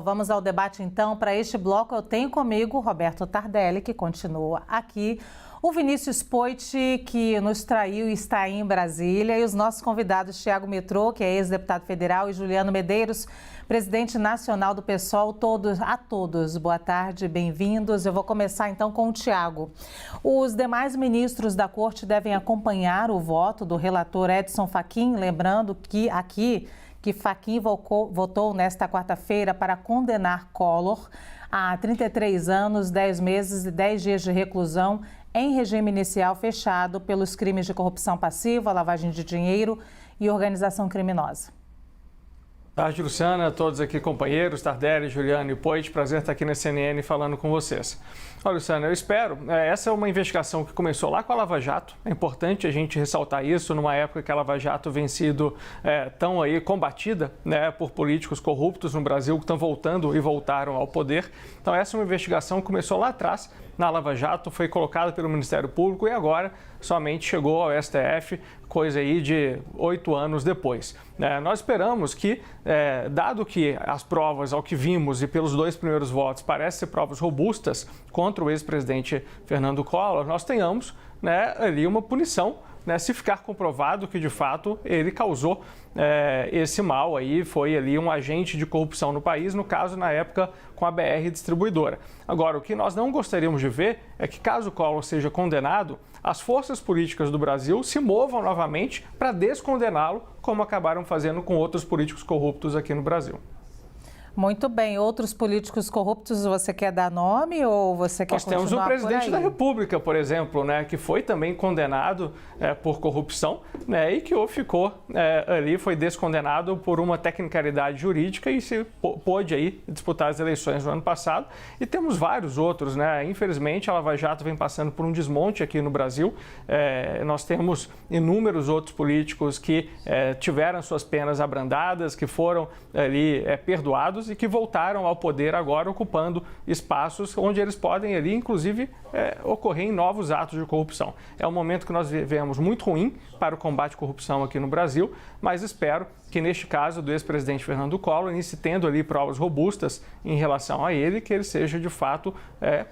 Vamos ao debate então. Para este bloco eu tenho comigo o Roberto Tardelli, que continua aqui, o Vinícius Poit, que nos traiu e está aí em Brasília, e os nossos convidados Thiago Mitrô, que é ex-deputado federal, e Juliano Medeiros, presidente nacional do PSOL. A todos, boa tarde, bem-vindos. Eu vou começar então com o Thiago. Os demais ministros da Corte devem acompanhar o voto do relator Edson Fachin, lembrando que Fachin votou nesta quarta-feira para condenar Collor a 33 anos, 10 meses e 10 dias de reclusão em regime inicial fechado pelos crimes de corrupção passiva, lavagem de dinheiro e organização criminosa. Boa tarde, Luciana, a todos aqui companheiros, Tardelli, Juliano e Poit, prazer estar aqui na CNN falando com vocês. Olha, Luciana, eu espero, essa é uma investigação que começou lá com a Lava Jato, é importante a gente ressaltar isso numa época que a Lava Jato vem sido tão aí combatida, né, por políticos corruptos no Brasil que estão voltando e voltaram ao poder. Então essa é uma investigação que começou lá atrás, na Lava Jato, foi colocada pelo Ministério Público e agora somente chegou ao STF, coisa aí de 8 anos depois. Nós esperamos que, dado que as provas, ao que vimos e pelos 2 primeiros votos, parecem ser provas robustas contra o ex-presidente Fernando Collor, nós tenhamos ali uma punição, se ficar comprovado que de fato ele causou esse mal aí, foi ali um agente de corrupção no país, no caso na época com a BR Distribuidora. Agora, o que nós não gostaríamos de ver é que caso o Collor seja condenado, as forças políticas do Brasil se movam novamente para descondená-lo, como acabaram fazendo com outros políticos corruptos aqui no Brasil. Muito bem. Outros políticos corruptos, você quer dar nome ou você quer continuar por aí? Nós temos o presidente da República, por exemplo, que foi também condenado por corrupção, e que ficou ali, foi descondenado por uma tecnicalidade jurídica e se pôde aí disputar as eleições no ano passado. E temos vários outros, Infelizmente, a Lava Jato vem passando por um desmonte aqui no Brasil. Nós temos inúmeros outros políticos que tiveram suas penas abrandadas, que foram ali perdoados e que voltaram ao poder agora ocupando espaços onde eles podem ali, inclusive, ocorrer em novos atos de corrupção. É um momento que nós vivemos muito ruim para o combate à corrupção aqui no Brasil, mas espero que neste caso do ex-presidente Fernando Collor, se tendo ali provas robustas em relação a ele, que ele seja de fato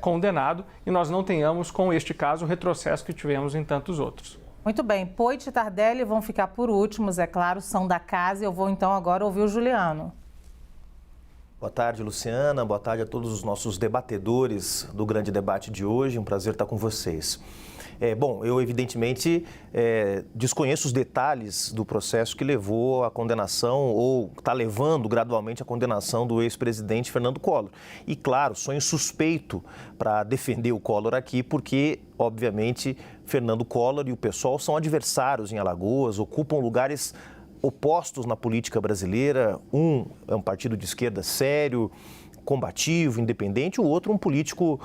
condenado e nós não tenhamos com este caso o retrocesso que tivemos em tantos outros. Muito bem, Poit e Tardelli vão ficar por últimos, é claro, são da casa. Eu vou então agora ouvir o Juliano. Boa tarde, Luciana. Boa tarde a todos os nossos debatedores do grande debate de hoje. Um prazer estar com vocês. Bom, eu evidentemente desconheço os detalhes do processo que levou à condenação ou está levando gradualmente à condenação do ex-presidente Fernando Collor. E claro, sou insuspeito para defender o Collor aqui porque, obviamente, Fernando Collor e o PSOL são adversários em Alagoas, ocupam lugares opostos na política brasileira. Um é um partido de esquerda sério, combativo, independente, o outro um político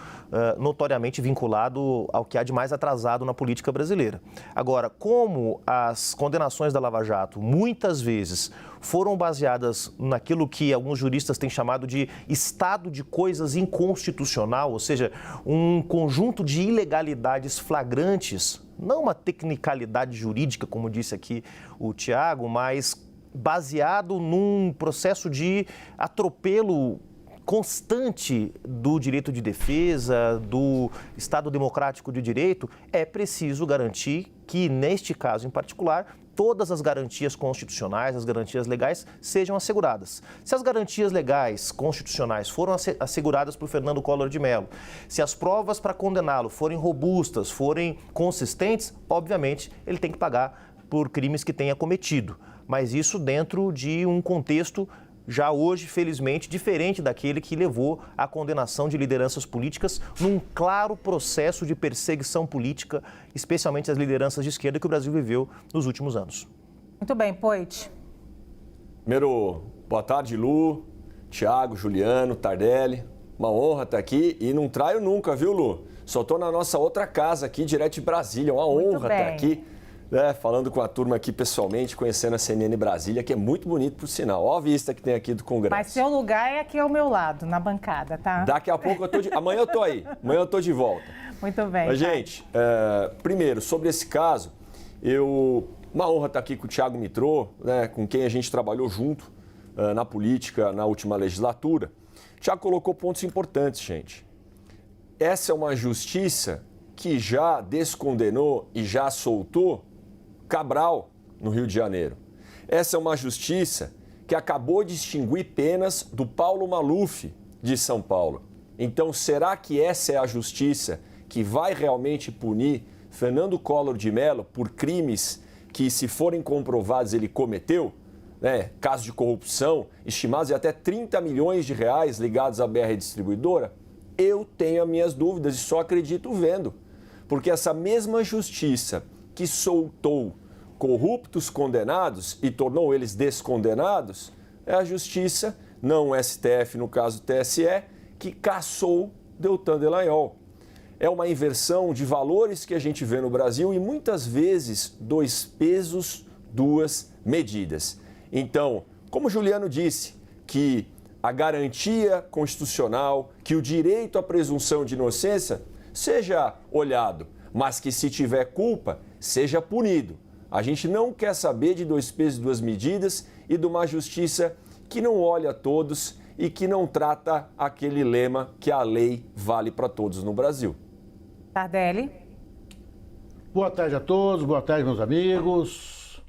notoriamente vinculado ao que há de mais atrasado na política brasileira. Agora, como as condenações da Lava Jato muitas vezes foram baseadas naquilo que alguns juristas têm chamado de estado de coisas inconstitucional, ou seja, um conjunto de ilegalidades flagrantes, não uma tecnicalidade jurídica, como disse aqui o Thiago, mas baseado num processo de atropelo constante do direito de defesa, do Estado democrático de direito, é preciso garantir que, neste caso em particular, todas as garantias constitucionais, as garantias legais, sejam asseguradas. Se as garantias legais constitucionais foram asseguradas por Fernando Collor de Mello, se as provas para condená-lo forem robustas, forem consistentes, obviamente ele tem que pagar por crimes que tenha cometido. Mas isso dentro de um contexto já hoje, felizmente, diferente daquele que levou à condenação de lideranças políticas num claro processo de perseguição política, especialmente as lideranças de esquerda que o Brasil viveu nos últimos anos. Muito bem, Poit. Primeiro, boa tarde, Lu, Thiago, Juliano, Tardelli. Uma honra estar aqui e não traio nunca, viu, Lu? Só estou na nossa outra casa aqui, direto de Brasília. Uma honra estar aqui. Falando com a turma aqui pessoalmente, conhecendo a CNN Brasília, que é muito bonito, por sinal. Olha a vista que tem aqui do Congresso. Mas seu lugar é aqui ao meu lado, na bancada, tá? Daqui a pouco amanhã eu tô aí, amanhã eu tô de volta. Muito bem. Mas, gente, primeiro, sobre esse caso, uma honra estar aqui com o Thiago Mitrô, com quem a gente trabalhou junto na política na última legislatura. Já colocou pontos importantes, gente. Essa é uma justiça que já descondenou e já soltou Cabral, no Rio de Janeiro. Essa é uma justiça que acabou de extinguir penas do Paulo Maluf, de São Paulo. Então, será que essa é a justiça que vai realmente punir Fernando Collor de Mello por crimes que, se forem comprovados, ele cometeu? Casos de corrupção, estimados em até 30 milhões de reais ligados à BR Distribuidora? Eu tenho as minhas dúvidas e só acredito vendo. Porque essa mesma justiça que soltou corruptos condenados e tornou eles descondenados é a justiça, não o STF, no caso o TSE, que cassou Deltan Dallagnol. É uma inversão de valores que a gente vê no Brasil e muitas vezes 2 pesos, 2 medidas. Então, como o Juliano disse, que a garantia constitucional, que o direito à presunção de inocência seja olhado, mas que se tiver culpa, seja punido. A gente não quer saber de 2 pesos e 2 medidas e de uma justiça que não olha a todos e que não trata aquele lema que a lei vale para todos no Brasil. Tardelli. Boa tarde a todos, boa tarde, meus amigos.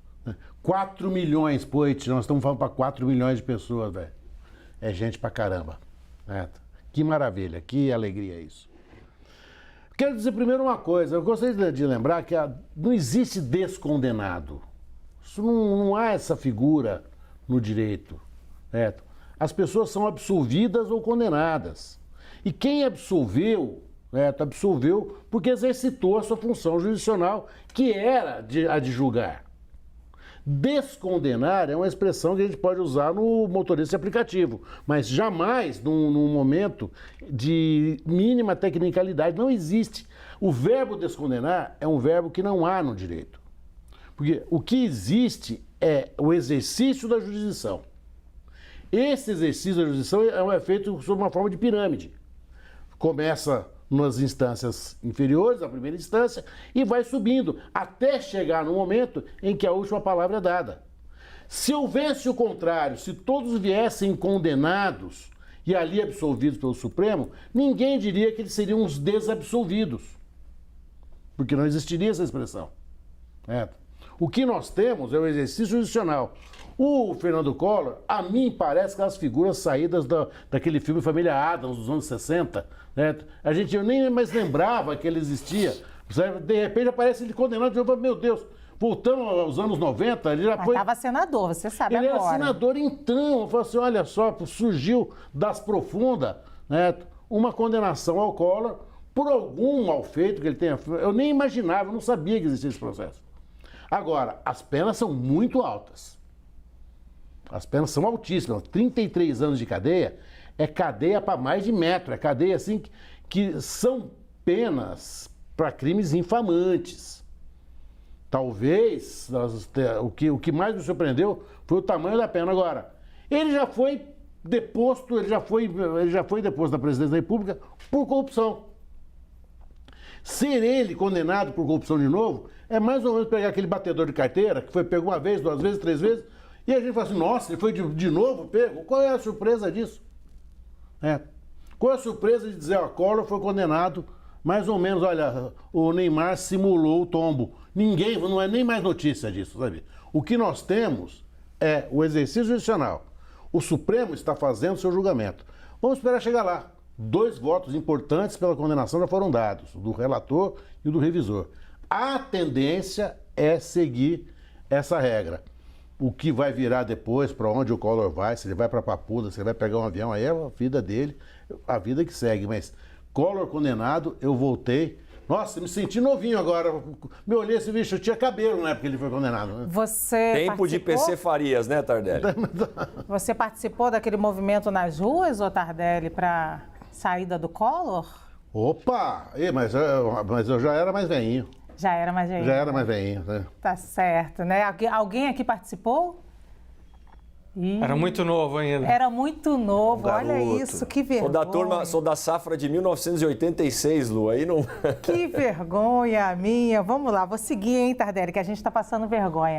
4 milhões, Poit, nós estamos falando para 4 milhões de pessoas, velho. É gente pra caramba. Que maravilha, que alegria isso. Quero dizer primeiro uma coisa, eu gostaria de lembrar que não existe descondenado. Isso não há essa figura no direito, certo? As pessoas são absolvidas ou condenadas. E quem absolveu, certo? Absolveu porque exercitou a sua função jurisdicional, que era a de julgar. Descondenar é uma expressão que a gente pode usar no motorista de aplicativo, mas jamais num momento de mínima tecnicalidade. Não existe. O verbo descondenar é um verbo que não há no direito. Porque o que existe é o exercício da jurisdição. Esse exercício da jurisdição é feito sob uma forma de pirâmide. Começa nas instâncias inferiores, a primeira instância, e vai subindo, até chegar no momento em que a última palavra é dada. Se houvesse o contrário, se todos viessem condenados e ali absolvidos pelo Supremo, ninguém diria que eles seriam os desabsolvidos, porque não existiria essa expressão. O que nós temos é o exercício jurisdicional. O Fernando Collor, a mim parece que as figuras saídas daquele filme Família Addams, dos anos 60, né? Eu nem mais lembrava que ele existia. De repente aparece ele condenado de novo, meu Deus, voltamos aos anos 90, ele já foi... Mas estava senador, você sabe ele agora. Ele era senador então, eu falei assim, olha só, surgiu das profundas, né, uma condenação ao Collor por algum mal feito que ele tenha feito. Eu nem imaginava, eu não sabia que existia esse processo. Agora, as penas são muito altas. As penas são altíssimas. 33 anos de cadeia é cadeia para mais de metro. É cadeia assim que são penas para crimes infamantes. Talvez o que mais me surpreendeu foi o tamanho da pena. Agora, ele já foi deposto, ele já foi deposto da presidência da República por corrupção. Ser ele condenado por corrupção de novo é mais ou menos pegar aquele batedor de carteira que foi pego 1 vez, 2 vezes, 3 vezes. E a gente fala assim, nossa, ele foi de novo pego? Qual é a surpresa disso? Qual é a surpresa de dizer, ó, Collor foi condenado, mais ou menos, olha, o Neymar simulou o tombo. Ninguém, não é nem mais notícia disso, sabe? O que nós temos é o exercício judicial. O Supremo está fazendo seu julgamento. Vamos esperar chegar lá. 2 votos importantes pela condenação já foram dados, o do relator e o do revisor. A tendência é seguir essa regra. O que vai virar depois, para onde o Collor vai, se ele vai para Papuda, se ele vai pegar um avião, aí é a vida dele, a vida que segue. Mas Collor condenado, eu voltei. Nossa, me senti novinho agora. Me olhei esse bicho, eu tinha cabelo na época que ele foi condenado. Né? Você Tempo participou? de PC Farias, né, Tardelli? Você participou daquele movimento nas ruas, ô Tardelli, para saída do Collor? Opa! Mas eu já era mais velhinho. Já era mais velhinho. Já era mais velhinho, né? Tá certo, né? Alguém aqui participou? Era muito novo ainda. Era muito novo, olha Garoto. isso, que vergonha. Sou da safra de 1986, Lu, aí não... Que vergonha minha. Vamos lá, vou seguir, hein, Tardelli, que a gente tá passando vergonha.